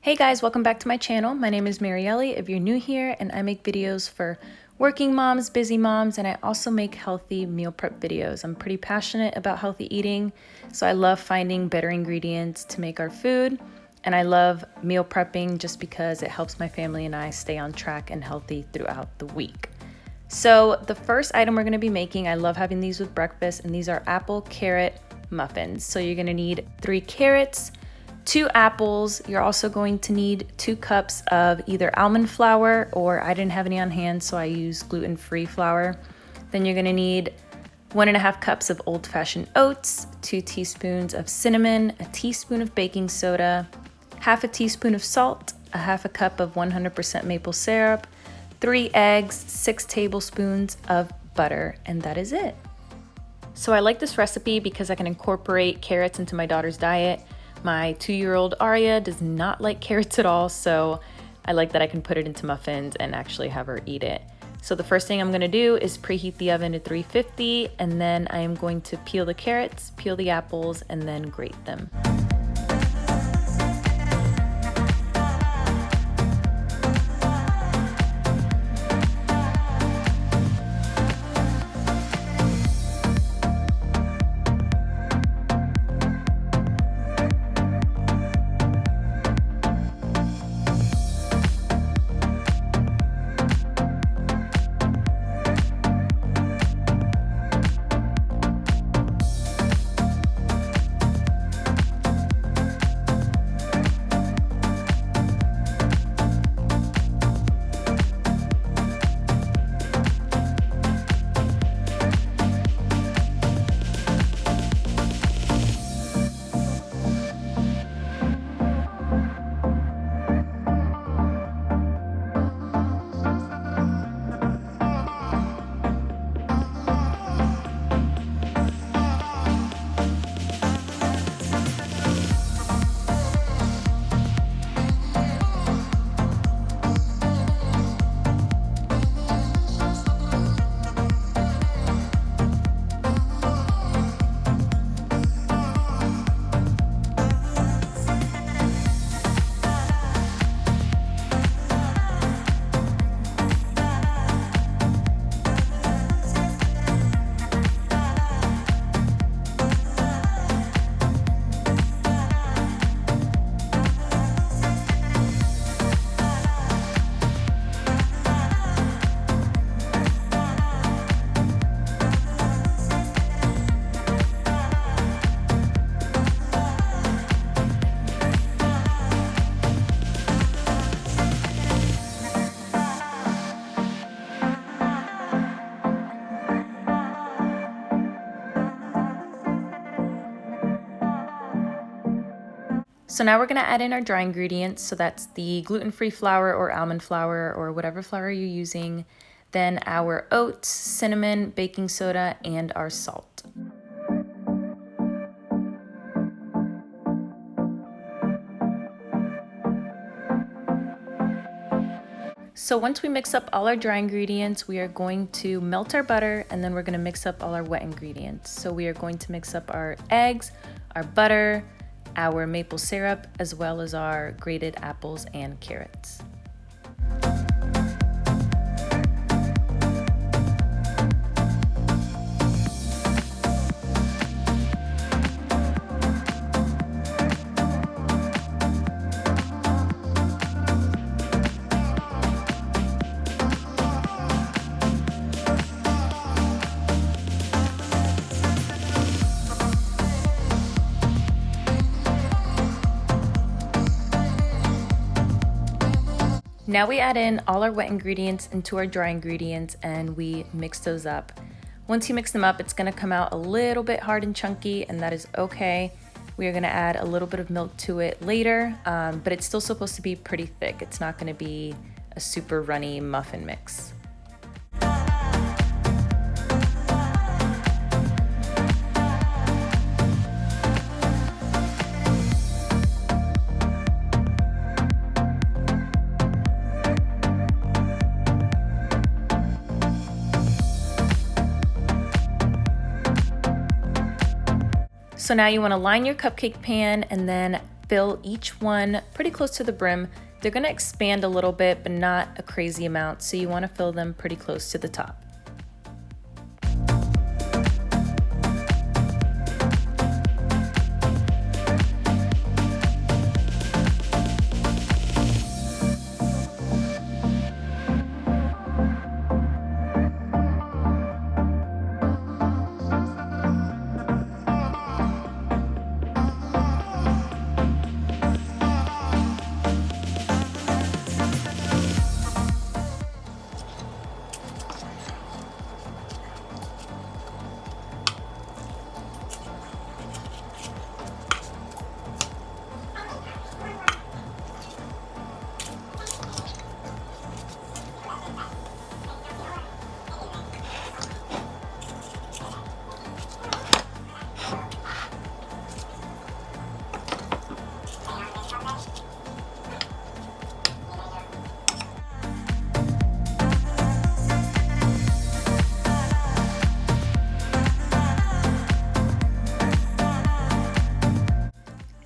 Hey guys, welcome back to my channel. My name is Marielle if you're new here, and I make videos for working moms, busy moms, and I also make healthy meal prep videos. I'm pretty passionate about healthy eating, so I love finding better ingredients to make our food, and I love meal prepping just because it helps my family and I stay on track and healthy throughout the week. So the first item we're gonna be making, I love having these with breakfast, and these are apple carrot muffins. So you're gonna need 3 carrots, 2 apples. You're also going to need 2 cups of either almond flour, or I didn't have any on hand, so I used gluten-free flour. Then you're gonna need 1.5 cups of old-fashioned oats, 2 teaspoons of cinnamon, a teaspoon of baking soda, half a teaspoon of salt, a half a cup of 100% maple syrup, 3 eggs, 6 tablespoons of butter, and that is it. So I like this recipe because I can incorporate carrots into my daughter's diet. My 2-year-old Aria does not like carrots at all, so I like that I can put it into muffins and actually have her eat it. So the first thing I'm gonna do is preheat the oven to 350, and then I am going to peel the carrots, peel the apples, and then grate them. So now we're gonna add in our dry ingredients. So that's the gluten-free flour or almond flour or whatever flour you're using, then our oats, cinnamon, baking soda, and our salt. So once we mix up all our dry ingredients, we are going to melt our butter, and then we're gonna mix up all our wet ingredients. So we are going to mix up our eggs, our butter, our maple syrup, as well as our grated apples and carrots. Now we add in all our wet ingredients into our dry ingredients and we mix those up. Once you mix them up, it's gonna come out a little bit hard and chunky, and that is okay. We are gonna add a little bit of milk to it later, but it's still supposed to be pretty thick. It's not gonna be a super runny muffin mix. So now you want to line your cupcake pan and then fill each one pretty close to the brim. They're gonna expand a little bit, but not a crazy amount, so you wanna fill them pretty close to the top.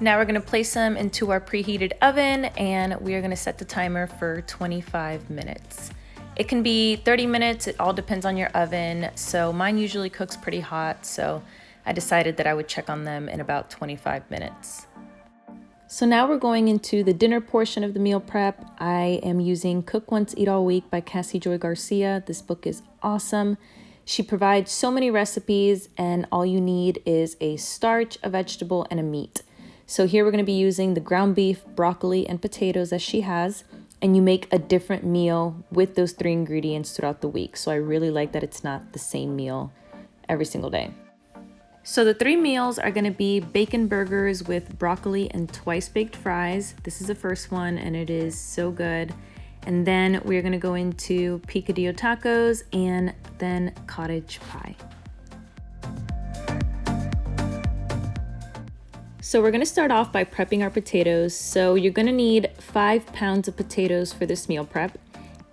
Now we're gonna place them into our preheated oven and we are gonna set the timer for 25 minutes. It can be 30 minutes, it all depends on your oven. So mine usually cooks pretty hot, so I decided that I would check on them in about 25 minutes. So now we're going into the dinner portion of the meal prep. I am using Cook Once, Eat All Week by Cassie Joy Garcia. This book is awesome. She provides so many recipes and all you need is a starch, a vegetable, and a meat. So here we're gonna be using the ground beef, broccoli, and potatoes as she has, and you make a different meal with those 3 ingredients throughout the week. So I really like that it's not the same meal every single day. So the 3 meals are gonna be bacon burgers with broccoli and twice baked fries. This is the first one and it is so good. And then we're gonna go into picadillo tacos and then cottage pie. So we're gonna start off by prepping our potatoes. So you're gonna need 5 pounds of potatoes for this meal prep.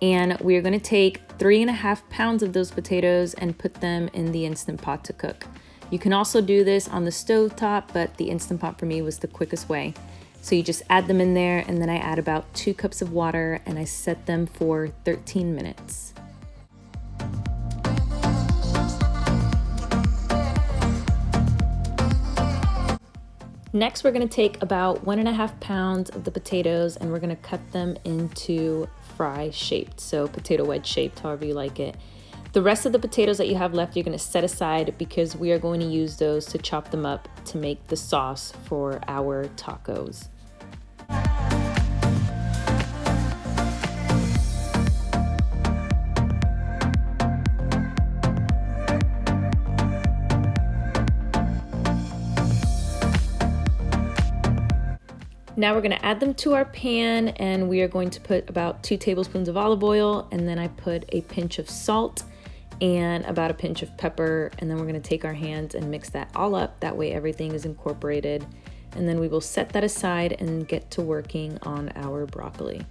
And we're gonna take 3.5 pounds of those potatoes and put them in the Instant Pot to cook. You can also do this on the stove top, but the Instant Pot for me was the quickest way. So you just add them in there and then I add about 2 cups of water and I set them for 13 minutes. Next, we're gonna take about 1.5 pounds of the potatoes and we're gonna cut them into fry shaped, so potato wedge shaped, however you like it. The rest of the potatoes that you have left, you're gonna set aside because we are going to use those to chop them up to make the sauce for our tacos. Now we're gonna add them to our pan and we are going to put about 2 tablespoons of olive oil and then I put a pinch of salt and about a pinch of pepper, and then we're gonna take our hands and mix that all up. That way everything is incorporated. And then we will set that aside and get to working on our broccoli.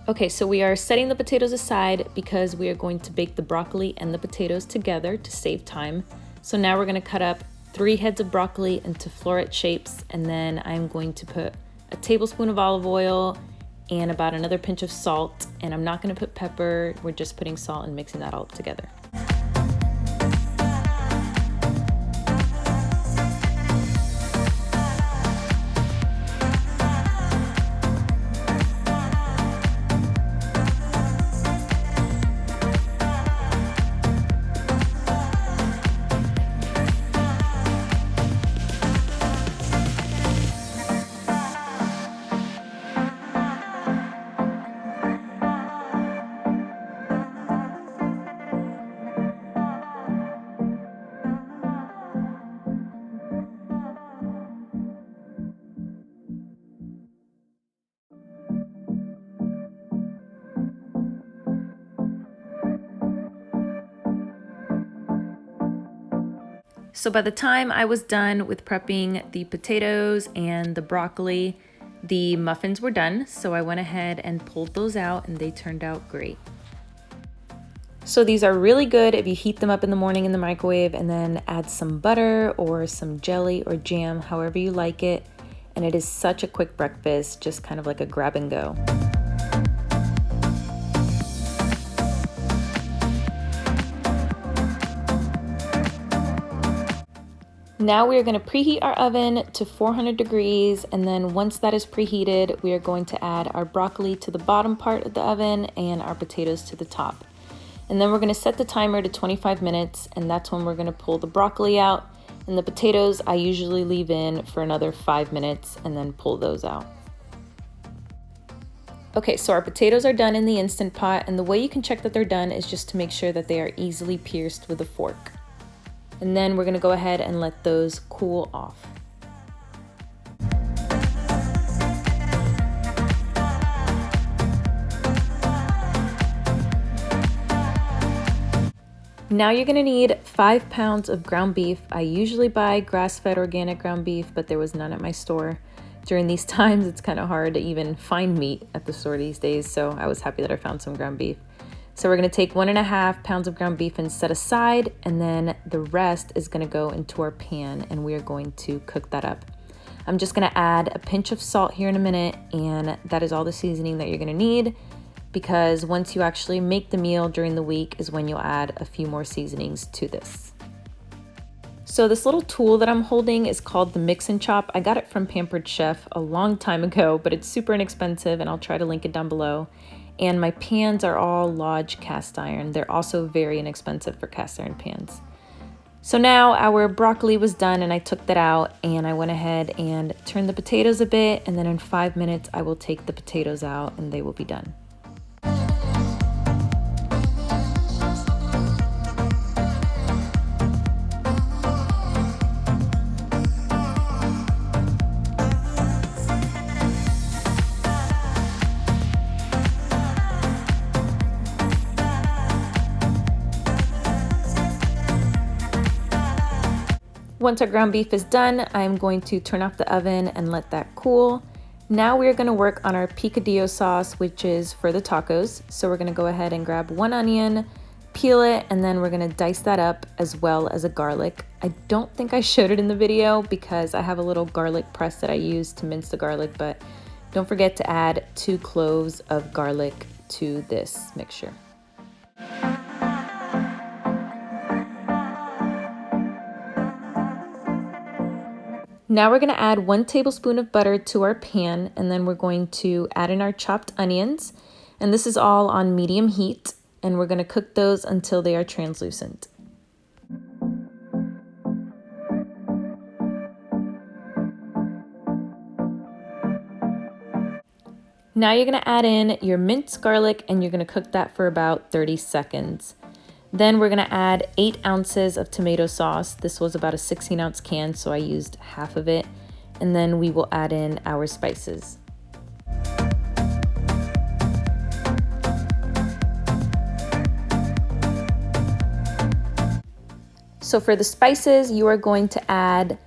Okay, so we are setting the potatoes aside because we are going to bake the broccoli and the potatoes together to save time. So now we're gonna cut up 3 heads of broccoli into floret shapes, and then I'm going to put a tablespoon of olive oil and about another pinch of salt, and I'm not gonna put pepper, we're just putting salt and mixing that all up together. So by the time I was done with prepping the potatoes and the broccoli, the muffins were done. So I went ahead and pulled those out and they turned out great. So these are really good if you heat them up in the morning in the microwave and then add some butter or some jelly or jam, however you like it. And it is such a quick breakfast, just kind of like a grab and go. Now we are going to preheat our oven to 400 degrees, and then once that is preheated, we are going to add our broccoli to the bottom part of the oven and our potatoes to the top. And then we're going to set the timer to 25 minutes, and that's when we're going to pull the broccoli out. And the potatoes I usually leave in for another 5 minutes and then pull those out. Okay, so our potatoes are done in the Instant Pot, and the way you can check that they're done is just to make sure that they are easily pierced with a fork. And then we're gonna go ahead and let those cool off. Now you're gonna need 5 pounds of ground beef. I usually buy grass-fed organic ground beef, but there was none at my store. During these times, it's kind of hard to even find meat at the store these days, so I was happy that I found some ground beef. So we're gonna take 1.5 pounds of ground beef and set aside, and then the rest is gonna go into our pan and we are going to cook that up. I'm just gonna add a pinch of salt here in a minute, and that is all the seasoning that you're gonna need, because once you actually make the meal during the week is when you'll add a few more seasonings to this. So this little tool that I'm holding is called the Mix and Chop. I got it from Pampered Chef a long time ago, but it's super inexpensive and I'll try to link it down below. And my pans are all Lodge cast iron. They're also very inexpensive for cast iron pans. So now our broccoli was done and I took that out and I went ahead and turned the potatoes a bit, and then in 5 minutes I will take the potatoes out and they will be done. Once our ground beef is done, I'm going to turn off the oven and let that cool. Now we're gonna work on our picadillo sauce, which is for the tacos. So we're gonna go ahead and grab 1 onion, peel it, and then we're gonna dice that up as well as a garlic. I don't think I showed it in the video because I have a little garlic press that I use to mince the garlic, but don't forget to add 2 cloves of garlic to this mixture. Now we're gonna add 1 tablespoon of butter to our pan, and then we're going to add in our chopped onions. And this is all on medium heat, and we're gonna cook those until they are translucent. Now you're gonna add in your minced garlic and you're gonna cook that for about 30 seconds. Then we're gonna add 8 ounces of tomato sauce. This was about a 16-ounce can, so I used half of it. And then we will add in our spices. So for the spices, you are going to add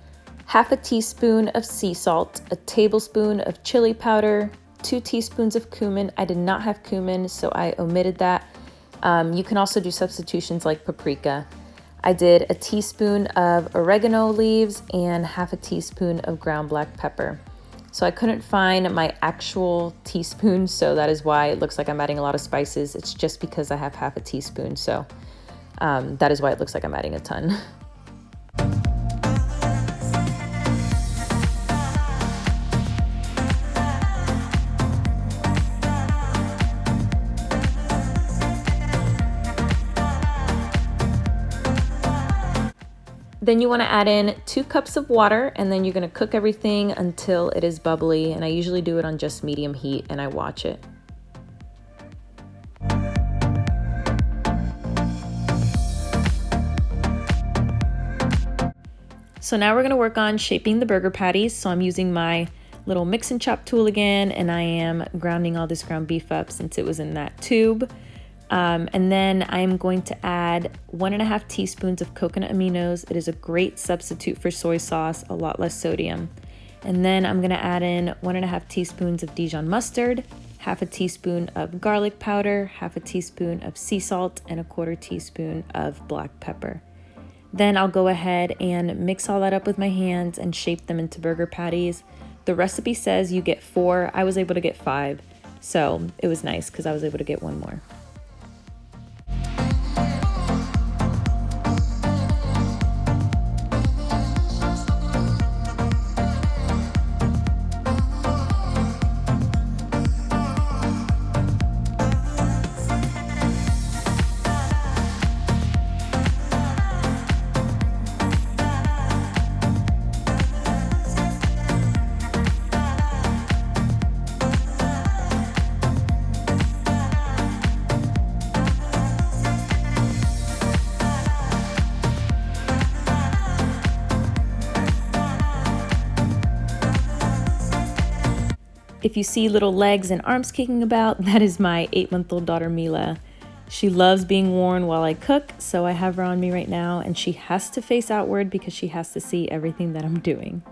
half a teaspoon of sea salt, a tablespoon of chili powder, 2 teaspoons of cumin. I did not have cumin, so I omitted that. You can also do substitutions like paprika. I did a teaspoon of oregano leaves and half a teaspoon of ground black pepper. So I couldn't find my actual teaspoon, so that is why it looks like I'm adding a lot of spices. It's just because I have half a teaspoon, so that is why it looks like I'm adding a ton. Then you want to add in 2 cups of water, and then you're going to cook everything until it is bubbly. And I usually do it on just medium heat and I watch it. So now we're going to work on shaping the burger patties. So I'm using my little mix and chop tool again, and I am grounding all this ground beef up since it was in that tube. And then I'm going to add 1.5 teaspoons of coconut aminos. It is a great substitute for soy sauce, a lot less sodium. And then I'm gonna add in 1.5 teaspoons of Dijon mustard, half a teaspoon of garlic powder, half a teaspoon of sea salt, and 1/4 teaspoon of black pepper. Then I'll go ahead and mix all that up with my hands and shape them into burger patties. The recipe says you get 4. I was able to get 5, so it was nice because I was able to get 1 more. If you see little legs and arms kicking about, that is my 8-month-old daughter Mila. She loves being worn while I cook, so I have her on me right now, and she has to face outward because she has to see everything that I'm doing.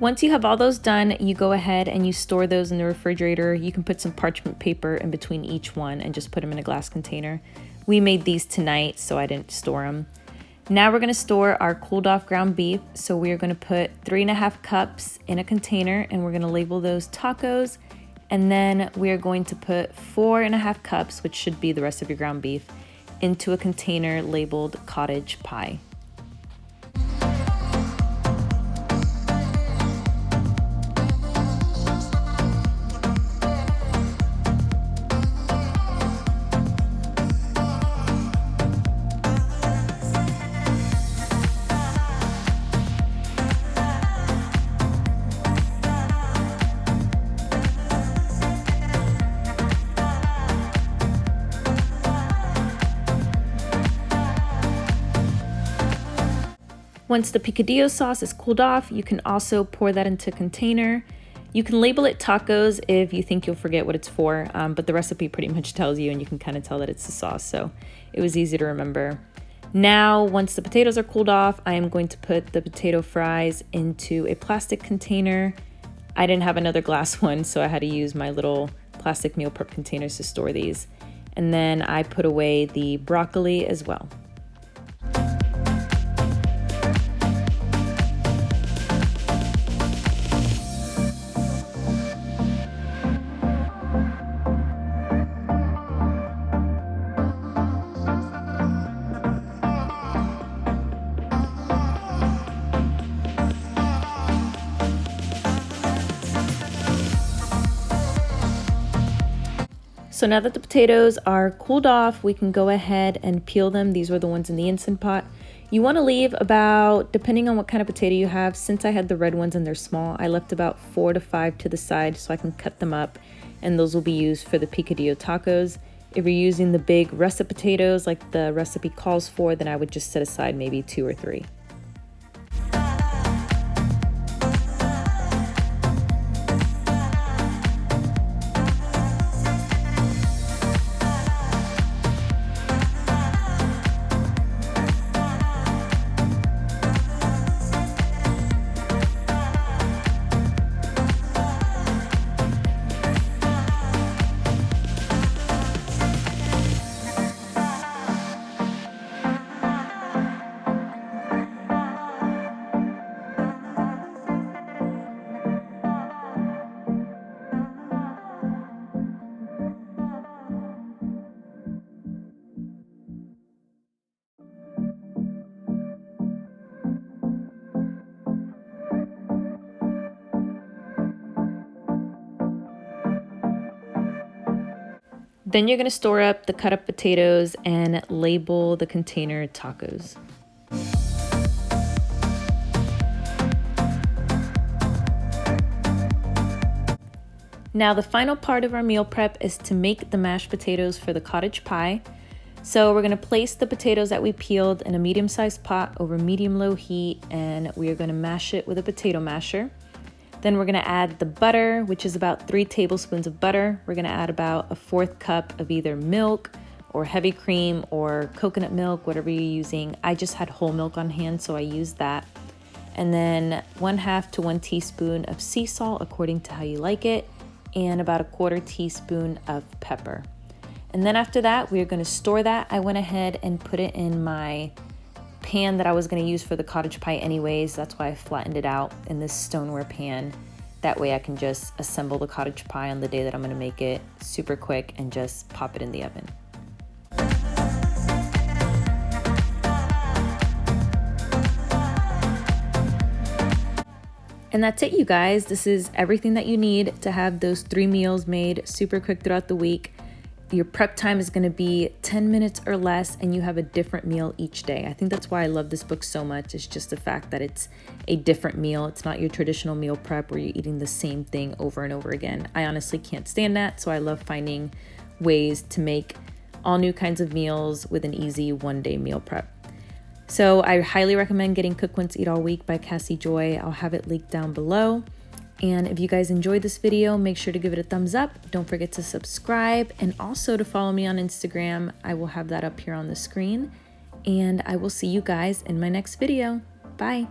Once you have all those done, you go ahead and you store those in the refrigerator. You can put some parchment paper in between each one and just put them in a glass container. We made these tonight, so I didn't store them. Now we're gonna store our cooled off ground beef. So we are gonna put 3.5 cups in a container, and we're gonna label those tacos. And then we are going to put 4.5 cups, which should be the rest of your ground beef, into a container labeled cottage pie. Once the picadillo sauce is cooled off, you can also pour that into a container. You can label it tacos if you think you'll forget what it's for, but the recipe pretty much tells you, and you can kind of tell that it's the sauce, so it was easy to remember. Now, once the potatoes are cooled off, I am going to put the potato fries into a plastic container. I didn't have another glass one, so I had to use my little plastic meal prep containers to store these. And then I put away the broccoli as well. So now that the potatoes are cooled off, we can go ahead and peel them. These were the ones in the Instant Pot. You want to leave about, depending on what kind of potato you have, since I had the red ones and they're small, I left about 4 to 5 to the side so I can cut them up, and those will be used for the picadillo tacos. If you're using the big russet potatoes like the recipe calls for, then I would just set aside maybe 2 or 3. Then you're gonna store up the cut up potatoes and label the container tacos. Now the final part of our meal prep is to make the mashed potatoes for the cottage pie. So we're gonna place the potatoes that we peeled in a medium-sized pot over medium-low heat, and we are gonna mash it with a potato masher. Then we're gonna add the butter, which is about 3 tablespoons of butter. We're gonna add about a 1/4 cup of either milk or heavy cream or coconut milk, whatever you're using. I just had whole milk on hand, so I used that. And then 1/2 to 1 teaspoon of sea salt, according to how you like it, and about a 1/4 teaspoon of pepper. And then after that, we're gonna store that. I went ahead and put it in my pan that I was gonna use for the cottage pie anyways. That's why I flattened it out in this stoneware pan. That way I can just assemble the cottage pie on the day that I'm gonna make it super quick and just pop it in the oven. And that's it, you guys. This is everything that you need to have those 3 meals made super quick throughout the week. Your prep time is gonna be 10 minutes or less, and you have a different meal each day. I think that's why I love this book so much. It's just the fact that it's a different meal. It's not your traditional meal prep where you're eating the same thing over and over again. I honestly can't stand that, so I love finding ways to make all new kinds of meals with an easy 1-day meal prep. So I highly recommend getting Cook Once, Eat All Week by Cassie Joy. I'll have it linked down below. And if you guys enjoyed this video, make sure to give it a thumbs up. Don't forget to subscribe and also to follow me on Instagram. I will have that up here on the screen. And I will see you guys in my next video. Bye.